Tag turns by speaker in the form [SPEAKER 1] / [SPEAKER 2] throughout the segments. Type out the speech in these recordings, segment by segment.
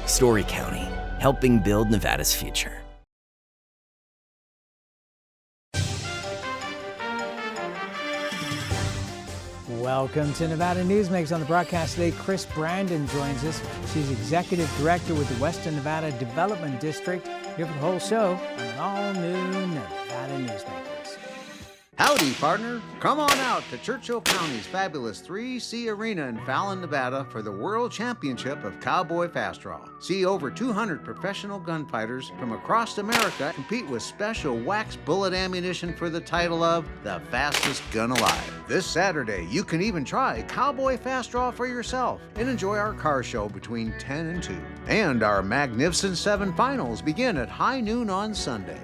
[SPEAKER 1] Story County, helping build Nevada's future.
[SPEAKER 2] Welcome to Nevada Newsmakers. On the broadcast today, Chris Brandon joins us. She's Executive Director with the Western Nevada Development District. Here for the whole show on an all-new Nevada Newsmakers.
[SPEAKER 3] Howdy, partner. Come on out to Churchill County's fabulous 3C Arena in Fallon, Nevada for the World Championship of Cowboy Fast Draw. See over 200 professional gunfighters from across America compete with special wax bullet ammunition for the title of the fastest gun alive. This Saturday, you can even try Cowboy Fast Draw for yourself and enjoy our car show between 10 and 2. And our Magnificent 7 finals begin at high noon on Sunday.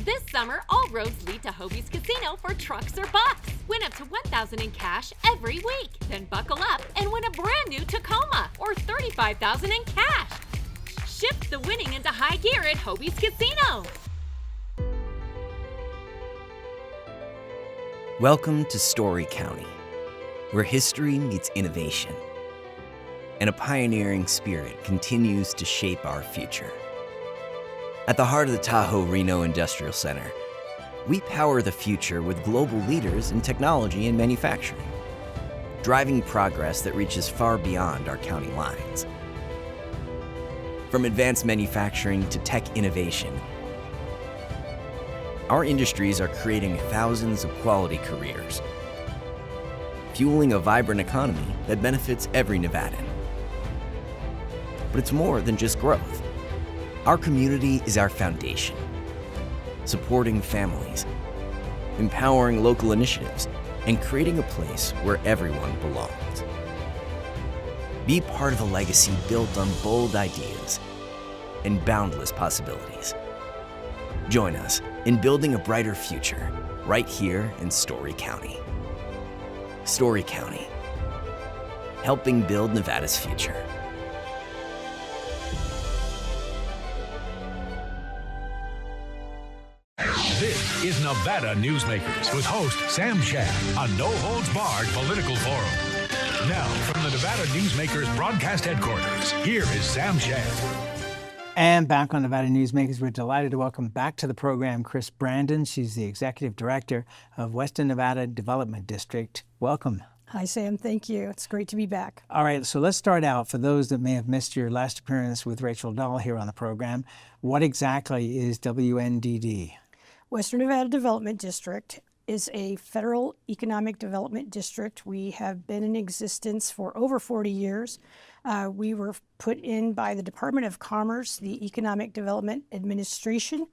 [SPEAKER 4] This summer, all roads lead to Hobie's Casino for trucks or bucks. Win up to $1,000 in cash every week. Then buckle up and win a brand new Tacoma or $35,000 in cash. Shift the winning into high gear at Hobie's Casino.
[SPEAKER 1] Welcome to Story County, where history meets innovation, and a pioneering spirit continues to shape our future. At the heart of the Tahoe Reno Industrial Center, we power the future with global leaders in technology and manufacturing, driving progress that reaches far beyond our county lines. From advanced manufacturing to tech innovation, our industries are creating thousands of quality careers, fueling a vibrant economy that benefits every Nevadan. But it's more than just growth. Our community is our foundation, supporting families, empowering local initiatives, and creating a place where everyone belongs. Be part of a legacy built on bold ideas and boundless possibilities. Join us in building a brighter future right here in Story County. Story County, helping build Nevada's future.
[SPEAKER 5] This is Nevada Newsmakers with host Sam Shad, a no-holds-barred political forum. Now, from the Nevada Newsmakers broadcast headquarters, here is Sam Shad.
[SPEAKER 2] And back on Nevada Newsmakers, we're delighted to welcome back to the program Chris Brandon. She's the Executive Director of Western Nevada Development District. Welcome.
[SPEAKER 6] Hi, Sam. Thank you. It's great to be back.
[SPEAKER 2] All right, so let's start out. For those that may have missed your last appearance with Rachel Dahl here on the program, what exactly is WNDD?
[SPEAKER 6] Western Nevada Development District is a federal economic development district. We have been in existence for over 40 years. We were put in by the Department of Commerce, the Economic Development Administration.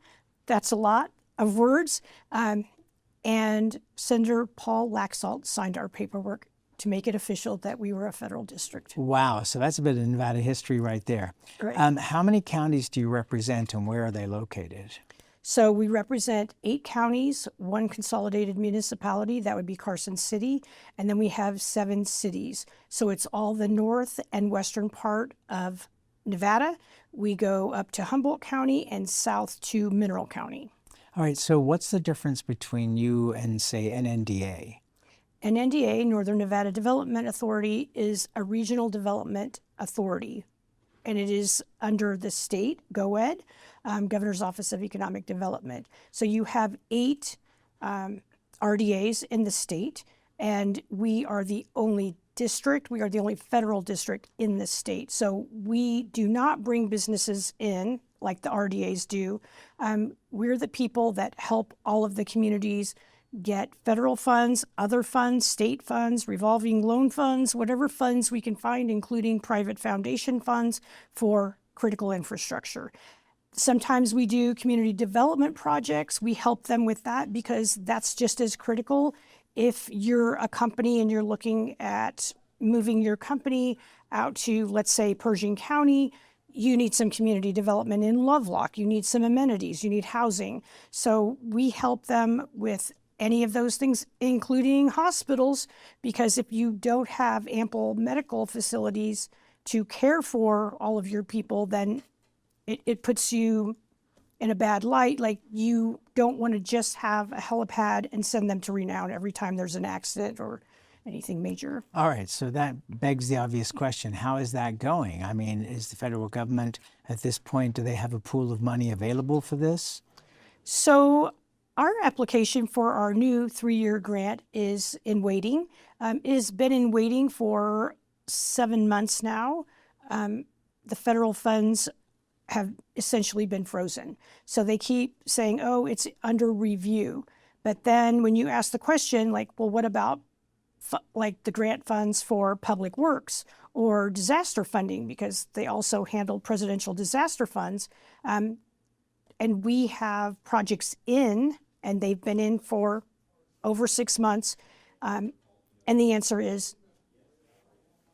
[SPEAKER 6] That's a lot of words. And Senator Paul Laxalt signed our paperwork to make it official that we were a federal district.
[SPEAKER 2] Wow, so that's a bit of Nevada history right there.
[SPEAKER 6] Right.
[SPEAKER 2] How many counties do you represent and where are they located?
[SPEAKER 6] So we represent 8 counties, 1 consolidated municipality, that would be Carson City, and then we have 7 cities. So it's all the north and western part of Nevada. We go up to Humboldt County and south to Mineral County.
[SPEAKER 2] All right, so what's the difference between you and, say, an NDA?
[SPEAKER 6] An NDA, Northern Nevada Development Authority, is a regional development authority, and it is under the state, GOED, Governor's Office of Economic Development. So you have 8 RDAs in the state, and we are the only district, we are the only federal district in the state. So we do not bring businesses in like the RDAs do. We're the people that help all of the communities get federal funds, other funds, state funds, revolving loan funds, whatever funds we can find, including private foundation funds for critical infrastructure. Sometimes we do community development projects. We help them with that because that's just as critical. If you're a company and you're looking at moving your company out to, let's say, Pershing County, you need some community development in Lovelock. You need some amenities. You need housing. So we help them with any of those things, including hospitals, because if you don't have ample medical facilities to care for all of your people, then it puts you in a bad light. Like, you don't want to just have a helipad and send them to Renown every time there's an accident or anything major.
[SPEAKER 2] All right, so that begs the obvious question. How is that going? I mean, is the federal government at this point, do they have a pool of money available for this?
[SPEAKER 6] So our application for our new 3-year grant is in waiting. It has been in waiting for 7 months now. The federal funds have essentially been frozen. So they keep saying, oh, it's under review. But then when you ask the question, like, well, what about like the grant funds for public works or disaster funding, because they also handle presidential disaster funds. And we have projects in, and they've been in for over 6 months. And the answer is,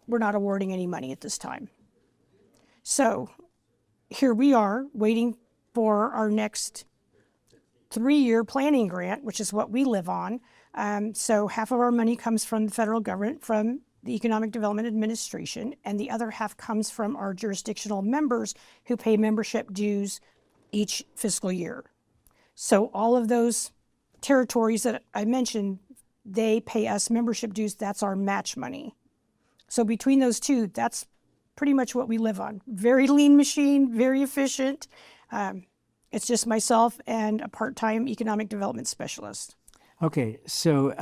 [SPEAKER 6] we're not awarding any money at this time. So here we are waiting for our next 3-year planning grant, which is what we live on. So half of our money comes from the federal government, from the Economic Development Administration, and the other half comes from our jurisdictional members who pay membership dues each fiscal year. So all of those territories that I mentioned, they pay us membership dues. That's our match money. So between those two, that's pretty much what we live on. Very lean machine, very efficient. It's just myself and a part-time economic development specialist.
[SPEAKER 2] Okay, so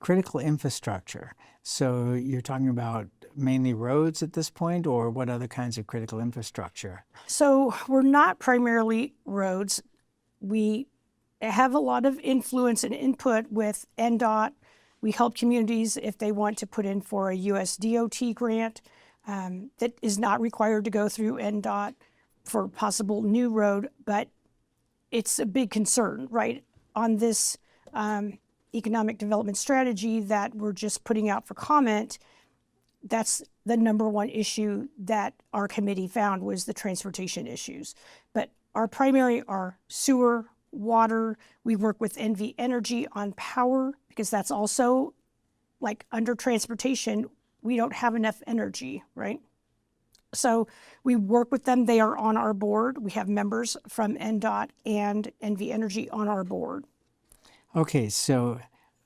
[SPEAKER 2] critical infrastructure. So you're talking about mainly roads at this point, or what other kinds of critical infrastructure?
[SPEAKER 6] So we're not primarily roads. We have a lot of influence and input with NDOT. We help communities if they want to put in for a US DOT grant that is not required to go through NDOT for possible new road, but it's a big concern, right? On this economic development strategy that we're just putting out for comment, that's the number one issue that our committee found was the transportation issues. But our primary are sewer, water. We work with NV Energy on power, because that's also, like, under transportation, we don't have enough energy, right? So we work with them. They are on our board. We have members from NDOT and NV Energy on our board.
[SPEAKER 2] Okay, so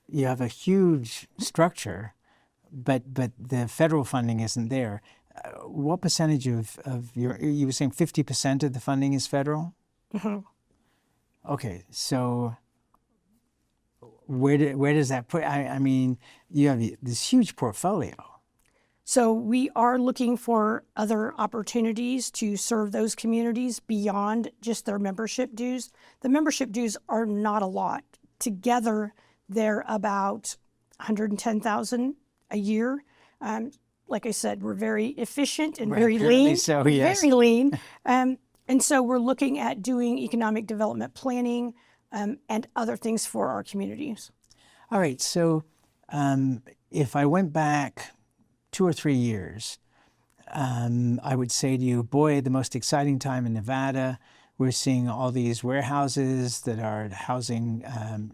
[SPEAKER 2] you have a huge structure, but the federal funding isn't there. What percentage of your, you were saying 50% of the funding is federal?
[SPEAKER 6] Mm-hmm.
[SPEAKER 2] Okay, so where does that put, I mean, you have this huge portfolio.
[SPEAKER 6] So we are looking for other opportunities to serve those communities beyond just their membership dues. The membership dues are not a lot. Together, they're about $110,000 a year. Like I said, we're very efficient and very lean.
[SPEAKER 2] So, yes.
[SPEAKER 6] Very lean. And so we're looking at doing economic development planning and other things for our communities.
[SPEAKER 2] All right, so if I went back 2 or 3 years, I would say to you, boy, the most exciting time in Nevada. We're seeing all these warehouses that are housing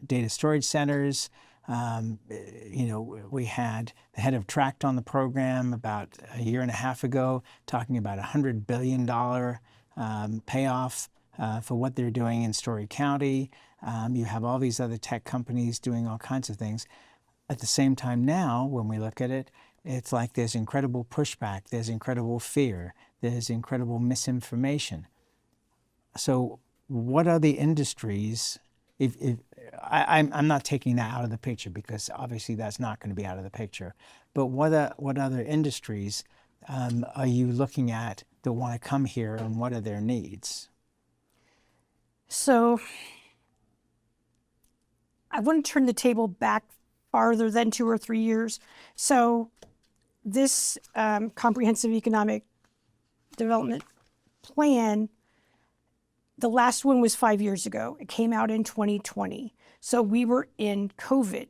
[SPEAKER 2] data storage centers. You know, we had the head of Tract on the program about a year and a half ago talking about $100 billion payoff for what they're doing in Story County. You have all these other tech companies doing all kinds of things. At the same time now, when we look at it, it's like there's incredible pushback, there's incredible fear, there's incredible misinformation. So what are the industries, I'm not taking that out of the picture because obviously that's not going to be out of the picture, but what other industries are you looking at that want to come here, and what are their needs?
[SPEAKER 6] So I want to turn the table back farther than 2 or 3 years. So this comprehensive economic development plan, the last one was 5 years ago. It came out in 2020. So we were in COVID.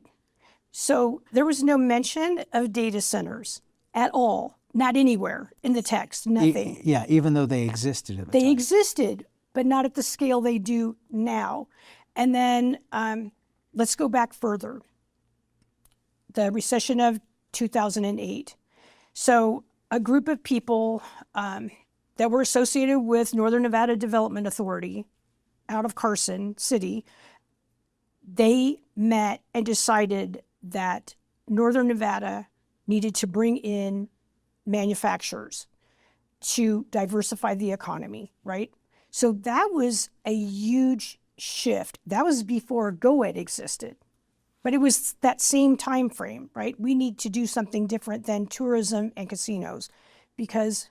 [SPEAKER 6] So there was no mention of data centers at all, not anywhere in the text, nothing.
[SPEAKER 2] Yeah, even though they existed at the time.
[SPEAKER 6] They existed, but not at the scale they do now. And then let's go back further. The recession of 2008. So a group of people that were associated with Northern Nevada Development Authority out of Carson City, they met and decided that Northern Nevada needed to bring in manufacturers to diversify the economy, right? So that was a huge shift. That was before GoEd existed. But it was that same time frame, right? We need to do something different than tourism and casinos, because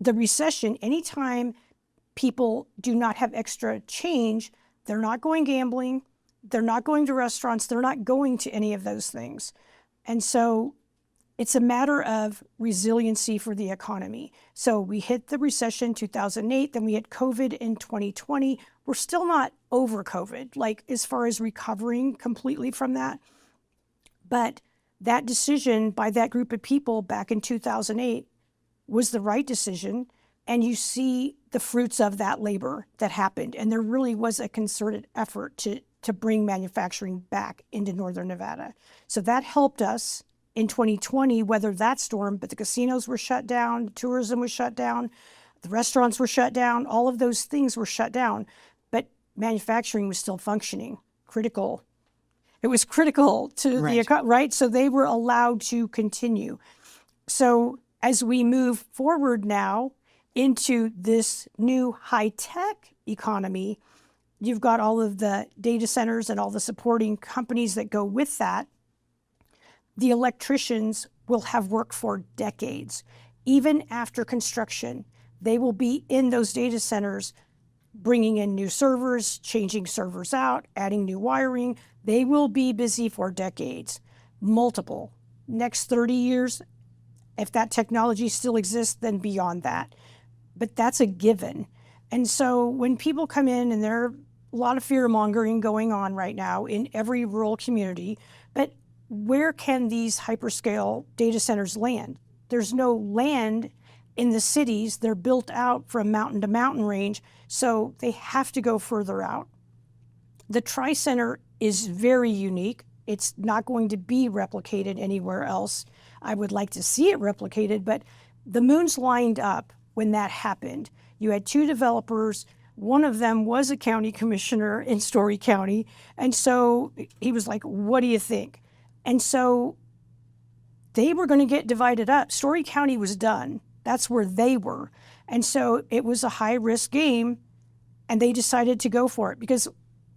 [SPEAKER 6] the recession, anytime people do not have extra change, they're not going gambling, they're not going to restaurants, they're not going to any of those things. And so it's a matter of resiliency for the economy. So we hit the recession 2008, then we hit COVID in 2020. We're still not over COVID, like as far as recovering completely from that. But that decision by that group of people back in 2008 was the right decision. And you see the fruits of that labor that happened. And there really was a concerted effort to bring manufacturing back into Northern Nevada. So that helped us in 2020 weather that storm, but the casinos were shut down, tourism was shut down, the restaurants were shut down, all of those things were shut down, but manufacturing was still functioning, critical. It was critical to the economy, right? So they were allowed to continue. So as we move forward now into this new high-tech economy, you've got all of the data centers and all the supporting companies that go with that. The electricians will have work for decades. Even after construction, they will be in those data centers, bringing in new servers, changing servers out, adding new wiring. They will be busy for decades, multiple. Next 30 years, if that technology still exists, then beyond that. But that's a given. And so when people come in, and there are a lot of fear-mongering going on right now in every rural community, but where can these hyperscale data centers land? There's no land in the cities. They're built out from mountain to mountain range, so they have to go further out. The Tri-Center is very unique. It's not going to be replicated anywhere else. I would like to see it replicated, but the moons lined up when that happened. You had two developers. One of them was a county commissioner in Story County, and so he was like, what do you think? And so they were going to get divided up. Story County was done. That's where they were. And so it was a high-risk game, and they decided to go for it, because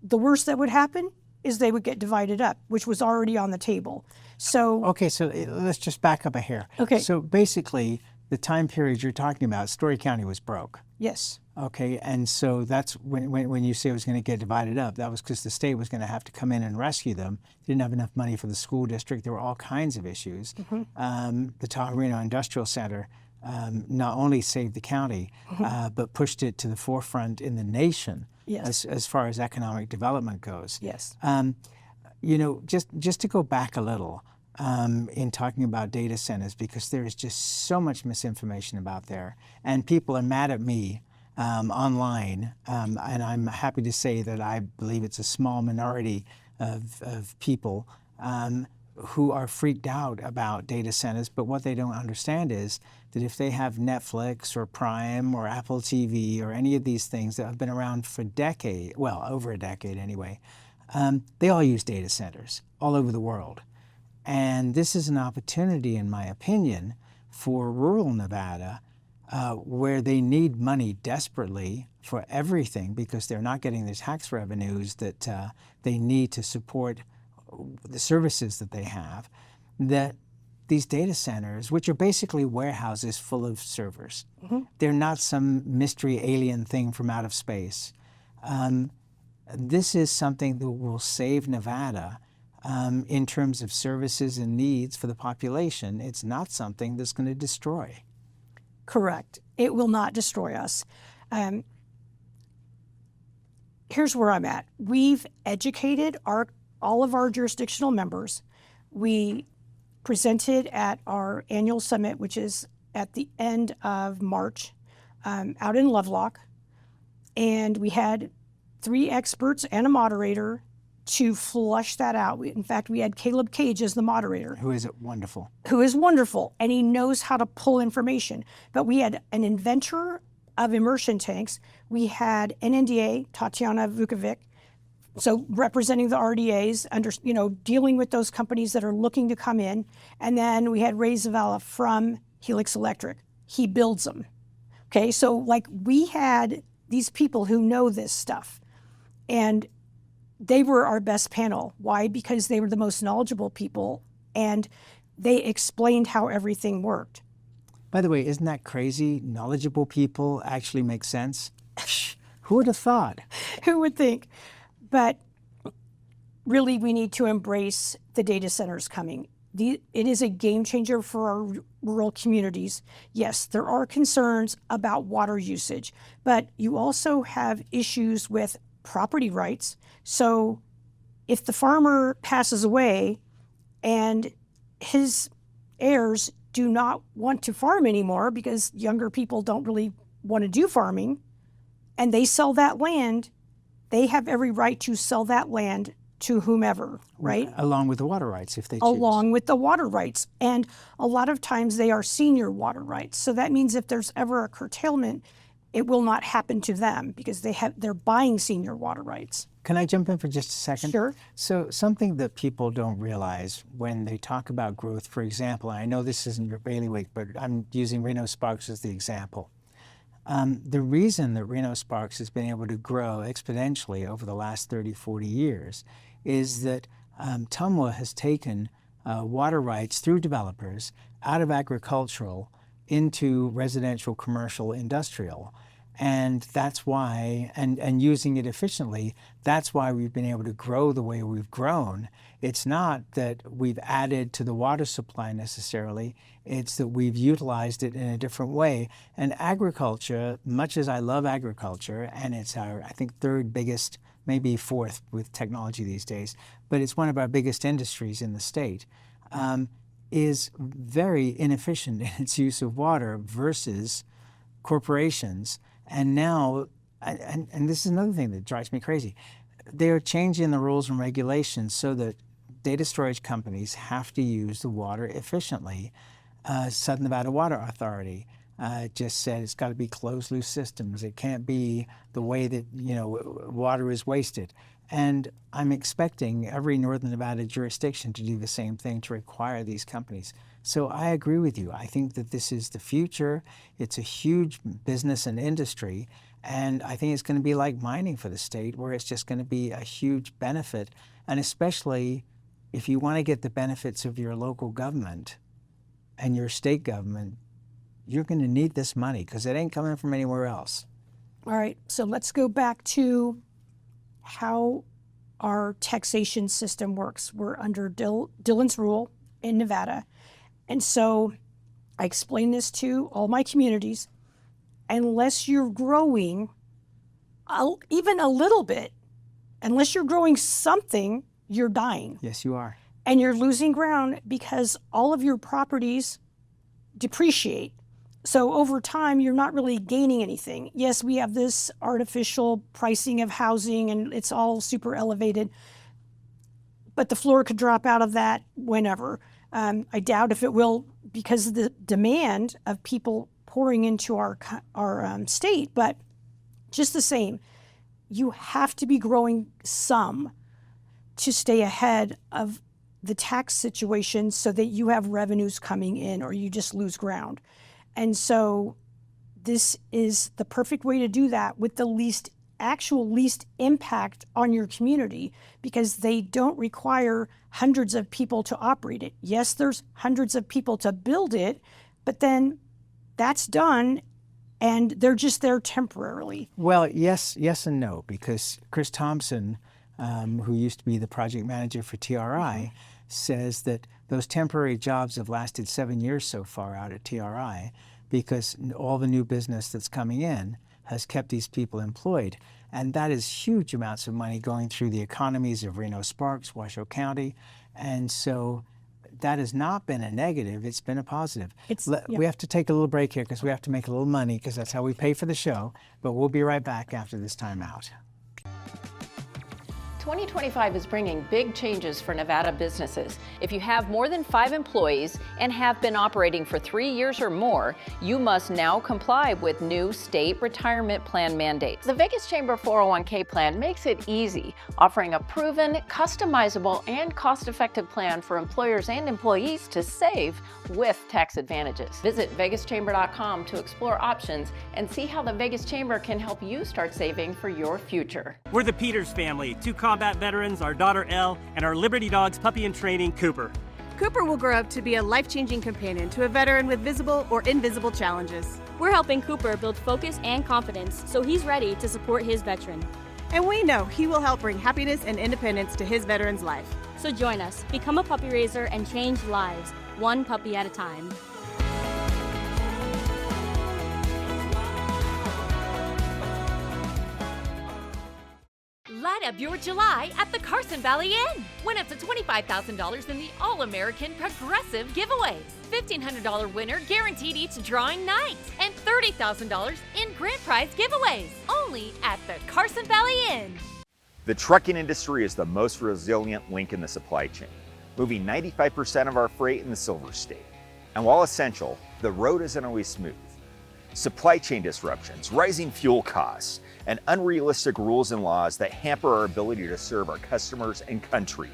[SPEAKER 6] the worst that would happen is they would get divided up, which was already on the table. So
[SPEAKER 2] Okay, so let's just back up a hair.
[SPEAKER 6] Okay.
[SPEAKER 2] So basically, the time period you're talking about, Story County was broke.
[SPEAKER 6] yes,
[SPEAKER 2] Okay, and so that's when you say it was going to get divided up, that was because the state was going to have to come in and rescue them. They didn't have enough money for the school district. There were all kinds of issues. The Tahoe Reno Industrial Center not only saved the county, but pushed it to the forefront in the nation
[SPEAKER 6] Yes.
[SPEAKER 2] as far as economic development goes.
[SPEAKER 6] yes.
[SPEAKER 2] You know, just to go back a little in talking about data centers, because there is just so much misinformation about there, and people are mad at me online, and I'm happy to say that I believe it's a small minority of people who are freaked out about data centers, but what they don't understand is that if they have Netflix or Prime or Apple TV or any of these things that have been around for decades, well, over a decade anyway, they all use data centers all over the world. And this is an opportunity, in my opinion, for rural Nevada, where they need money desperately for everything because they're not getting the tax revenues that they need to support the services that they have, that these data centers, which are basically warehouses full of servers, they're not some mystery alien thing from out of space. This is something that will save Nevada in terms of services and needs for the population. It's not something that's going to destroy.
[SPEAKER 6] Correct. It will not destroy us. Here's where I'm at. We've educated all of our jurisdictional members. We presented at our annual summit, which is at the end of March, out in Lovelock. And we had 3 experts and a moderator to flush that out. In fact, we had Caleb Cage as the moderator.
[SPEAKER 2] Who is wonderful.
[SPEAKER 6] Who is wonderful, and he knows how to pull information. But we had an inventor of immersion tanks. We had NNDA, Tatiana Vukovic, So representing the RDAs, dealing with those companies that are looking to come in. And then we had Ray Zavala from Helix Electric. He builds them. Okay, so like we had these people who know this stuff, and they were our best panel. Why? Because they were the most knowledgeable people, and they explained how everything worked.
[SPEAKER 2] By the way, isn't that crazy? Knowledgeable people actually make sense? Who would have thought?
[SPEAKER 6] Who would think? But really, we need to embrace the data centers coming. It is a game changer for our rural communities. Yes, there are concerns about water usage, but you also have issues with property rights. So if the farmer passes away and his heirs do not want to farm anymore because younger people don't really want to do farming, and they sell that land, they have every right to sell that land to whomever, right?
[SPEAKER 2] Along with the water rights, if they choose.
[SPEAKER 6] Along with the water rights. And a lot of times they are senior water rights. So that means if there's ever a curtailment, it will not happen to them because they're buying senior water rights.
[SPEAKER 2] Can I jump in for just a second?
[SPEAKER 6] Sure.
[SPEAKER 2] So something that people don't realize when they talk about growth, for example, and I know this isn't your bailiwick, but I'm using Reno Sparks as the example. The reason that Reno Sparks has been able to grow exponentially over the last 30, 40 years is that TUMWA has taken water rights through developers out of agricultural into residential, commercial, industrial. And that's why, and using it efficiently, that's why we've been able to grow the way we've grown. It's not that we've added to the water supply necessarily, it's that we've utilized it in a different way. And agriculture, much as I love agriculture, and it's our, I think, third biggest, maybe fourth with technology these days, but it's one of our biggest industries in the state, is very inefficient in its use of water versus corporations. And now, and this is another thing that drives me crazy, they're changing the rules and regulations so that data storage companies have to use the water efficiently. Southern Nevada Water Authority just said it's got to be closed loop systems. It can't be the way that water is wasted. And I'm expecting every Northern Nevada jurisdiction to do the same thing, to require these companies. So I agree with you. I think that this is the future. It's a huge business and industry. And I think it's going to be like mining for the state, where it's just going to be a huge benefit. And especially if you want to get the benefits of your local government and your state government, you're going to need this money because it ain't coming from anywhere else.
[SPEAKER 6] All right, so let's go back to how our taxation system works. We're under Dillon's rule in Nevada. And so I explain this to all my communities. Unless you're growing even a little bit, unless you're growing something, you're dying.
[SPEAKER 2] Yes, you are.
[SPEAKER 6] And you're losing ground because all of your properties depreciate. So over time, you're not really gaining anything. Yes, we have this artificial pricing of housing and it's all super elevated, but the floor could drop out of that whenever. I doubt if it will because of the demand of people pouring into our state, but just the same, you have to be growing some to stay ahead of the tax situation so that you have revenues coming in or you just lose ground. And so this is the perfect way to do that with the least impact on your community because they don't require hundreds of people to operate it. Yes, there's hundreds of people to build it, but then that's done and they're just there temporarily.
[SPEAKER 2] Well, yes and no, because Chris Thompson, who used to be the project manager for TRI, says that those temporary jobs have lasted 7 years so far out at TRI because all the new business that's coming in has kept these people employed. And that is huge amounts of money going through the economies of Reno Sparks, Washoe County. And so that has not been a negative, it's been a positive. We have to take a little break here because we have to make a little money because that's how we pay for the show. But we'll be right back after this time out.
[SPEAKER 7] 2025 is bringing big changes for Nevada businesses. If you have more than 5 employees and have been operating for 3 years or more, you must now comply with new state retirement plan mandates. The Vegas Chamber 401k plan makes it easy, offering a proven, customizable, and cost-effective plan for employers and employees to save with tax advantages. Visit vegaschamber.com to explore options and see how the Vegas Chamber can help you start saving for your future.
[SPEAKER 8] We're the Peters family, 2 combat veterans, our daughter Elle, and our Liberty Dog's puppy in training, Cooper.
[SPEAKER 9] Cooper will grow up to be a life-changing companion to a veteran with visible or invisible challenges.
[SPEAKER 10] We're helping Cooper build focus and confidence so he's ready to support his veteran.
[SPEAKER 9] And we know he will help bring happiness and independence to his veteran's life.
[SPEAKER 10] So join us, become a puppy raiser, and change lives, one puppy at a time.
[SPEAKER 4] Light up your July at the Carson Valley Inn. Win up to $25,000 in the All-American Progressive giveaways. $1,500 winner guaranteed each drawing night. And $30,000 in grand prize giveaways. Only at the Carson Valley Inn.
[SPEAKER 11] The trucking industry is the most resilient link in the supply chain, moving 95% of our freight in the Silver State. And while essential, the road isn't always smooth. Supply chain disruptions, rising fuel costs, and unrealistic rules and laws that hamper our ability to serve our customers and country.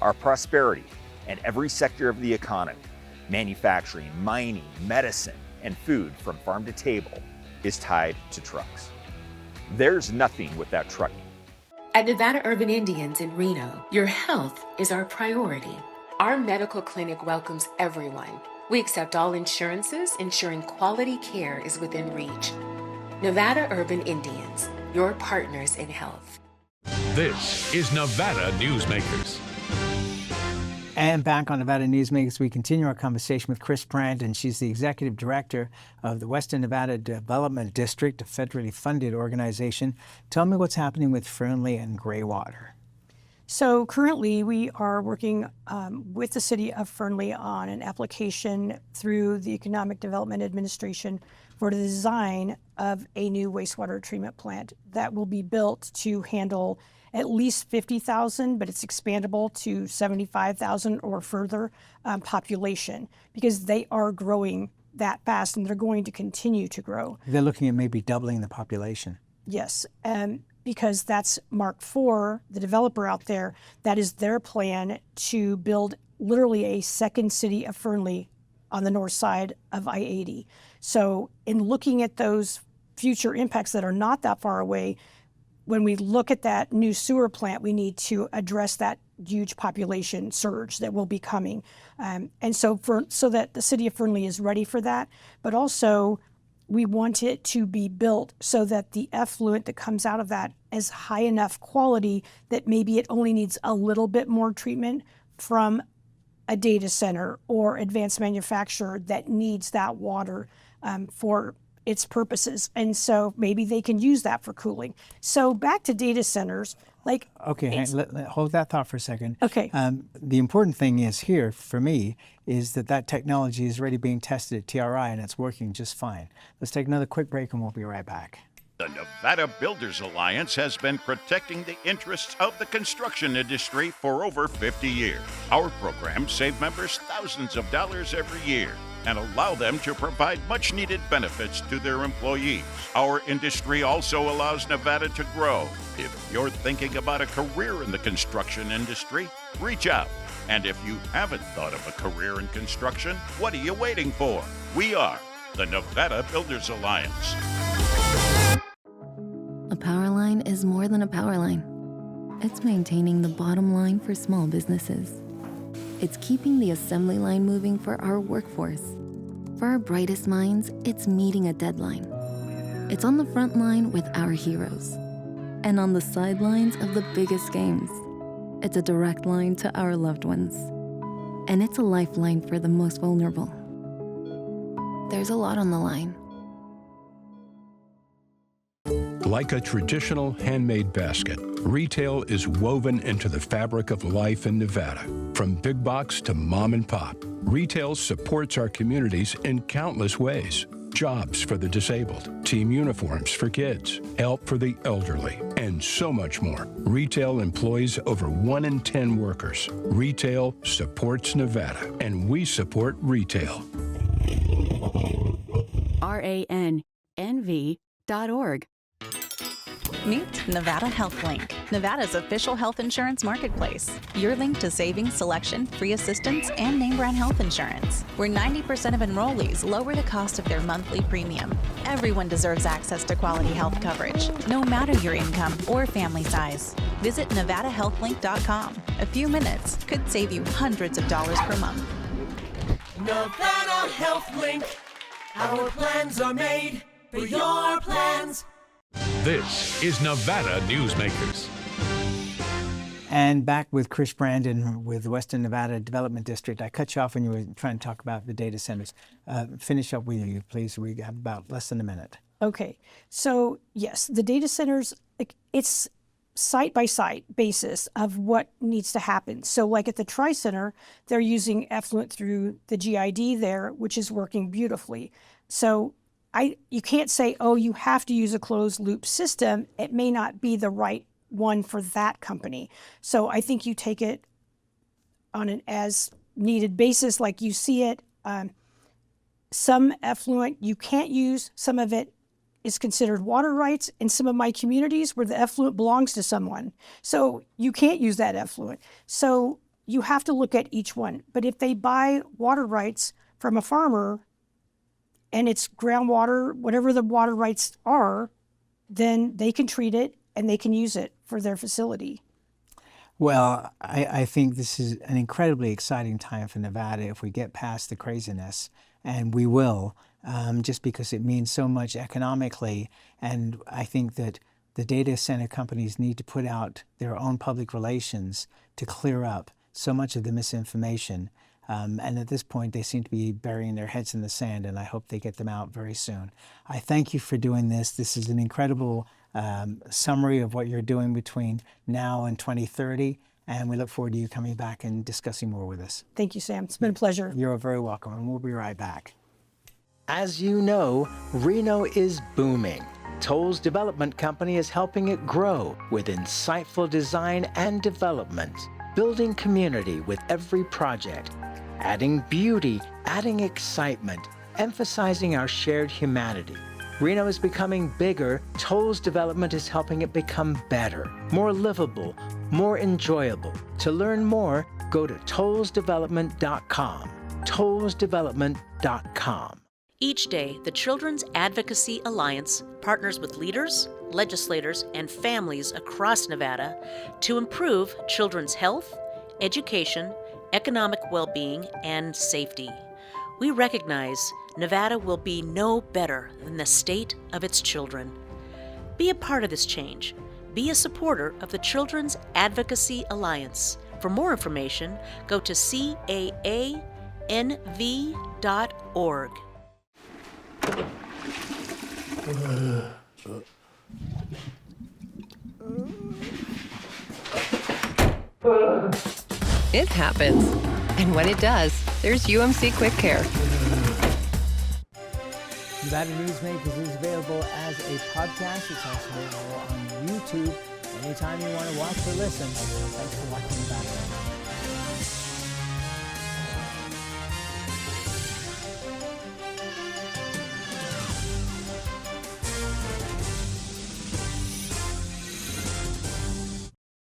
[SPEAKER 11] Our prosperity in every sector of the economy, manufacturing, mining, medicine, and food from farm to table, is tied to trucks. There's nothing without trucking.
[SPEAKER 12] At Nevada Urban Indians in Reno, your health is our priority. Our medical clinic welcomes everyone. We accept all insurances, ensuring quality care is within reach. Nevada Urban Indians, your partners in health.
[SPEAKER 5] This is Nevada Newsmakers.
[SPEAKER 2] And back on Nevada Newsmakers, we continue our conversation with Chris Brandon. She's the Executive Director of the Western Nevada Development District, a federally funded organization. Tell me what's happening with Fernley and Greywater.
[SPEAKER 6] So currently we are working with the city of Fernley on an application through the Economic Development Administration for the design of a new wastewater treatment plant that will be built to handle at least 50,000, but it's expandable to 75,000 or further population, because they are growing that fast and they're going to continue to grow.
[SPEAKER 2] They're looking at maybe doubling the population.
[SPEAKER 6] Yes, because that's Mark IV, the developer out there, that is their plan to build literally a second city of Fernley on the north side of I-80. So in looking at those future impacts that are not that far away, when we look at that new sewer plant, we need to address that huge population surge that will be coming. And so that the city of Fernley is ready for that, but also we want it to be built so that the effluent that comes out of that is high enough quality that maybe it only needs a little bit more treatment from a data center or advanced manufacturer that needs that water for its purposes. And so maybe they can use that for cooling. So back to data centers, like...
[SPEAKER 2] Okay, hold that thought for a second.
[SPEAKER 6] Okay.
[SPEAKER 2] The important thing is here, for me, is that technology is already being tested at TRI and it's working just fine. Let's take another quick break and we'll be right back.
[SPEAKER 13] The Nevada Builders Alliance has been protecting the interests of the construction industry for over 50 years. Our programs save members thousands of dollars every year and allow them to provide much-needed benefits to their employees. Our industry also allows Nevada to grow. If you're thinking about a career in the construction industry, reach out. And if you haven't thought of a career in construction, what are you waiting for? We are the Nevada Builders Alliance.
[SPEAKER 14] A power line is more than a power line. It's maintaining the bottom line for small businesses. It's keeping the assembly line moving for our workforce. For our brightest minds, it's meeting a deadline. It's on the front line with our heroes. And on the sidelines of the biggest games. It's a direct line to our loved ones. And it's a lifeline for the most vulnerable. There's a lot on the line.
[SPEAKER 5] Like a traditional handmade basket, retail is woven into the fabric of life in Nevada. From big box to mom and pop, retail supports our communities in countless ways.
[SPEAKER 15] jobs for the disabled, team uniforms for kids, help for the elderly, and so much more. Retail employs over 1 in 10 workers. Retail supports Nevada, and we support retail.
[SPEAKER 16] RANNV.org.
[SPEAKER 17] Meet Nevada Health Link, Nevada's official health insurance marketplace. Your link to savings, selection, free assistance, and name brand health insurance, where 90% of enrollees lower the cost of their monthly premium. Everyone deserves access to quality health coverage, no matter your income or family size. Visit NevadaHealthLink.com. A few minutes could save you hundreds of dollars per month.
[SPEAKER 18] Nevada Health Link. Our plans are made for your plans.
[SPEAKER 5] This is Nevada Newsmakers.
[SPEAKER 2] And back with Chris Brandon with the Western Nevada Development District. I cut you off when you were trying to talk about the data centers. Finish up with you, please. We have about less than a minute.
[SPEAKER 6] Okay. So, yes, the data centers, it's site-by-site basis of what needs to happen. So like at the Tri-Center, they're using effluent through the GID there, which is working beautifully. So you can't say, oh, you have to use a closed loop system. It may not be the right one for that company. So I think you take it on an as needed basis, like you see it. Some effluent you can't use, some of it is considered water rights in some of my communities where the effluent belongs to someone. So you can't use that effluent. So you have to look at each one. But if they buy water rights from a farmer, and it's groundwater, whatever the water rights are, then they can treat it and they can use it for their facility.
[SPEAKER 2] Well, I think this is an incredibly exciting time for Nevada if we get past the craziness, and we will, just because it means so much economically. And I think that the data center companies need to put out their own public relations to clear up so much of the misinformation. And at this point, they seem to be burying their heads in the sand, and I hope they get them out very soon. I thank you for doing this. This is an incredible summary of what you're doing between now and 2030, and we look forward to you coming back and discussing more with us.
[SPEAKER 6] Thank you, Sam. It's been a pleasure.
[SPEAKER 2] You're very welcome, and we'll be right back.
[SPEAKER 19] As you know, Reno is booming. Toll's development company is helping it grow with insightful design and development, building community with every project, adding beauty, adding excitement, emphasizing our shared humanity. Reno is becoming bigger. Toll's development is helping it become better, more livable, more enjoyable. To learn more, go to tollsdevelopment.com. tollsdevelopment.com.
[SPEAKER 20] Each day, the Children's Advocacy Alliance partners with leaders, legislators, and families across Nevada to improve children's health, education, economic well-being, and safety. We recognize Nevada will be no better than the state of its children. Be a part of this change. Be a supporter of the Children's Advocacy Alliance. For more information, go to caanv.org.
[SPEAKER 21] It happens. And when it does, there's UMC Quick Care.
[SPEAKER 2] Nevada Newsmakers is available as a podcast. It's also available on YouTube anytime you want to watch or listen. Thanks for watching Nevada.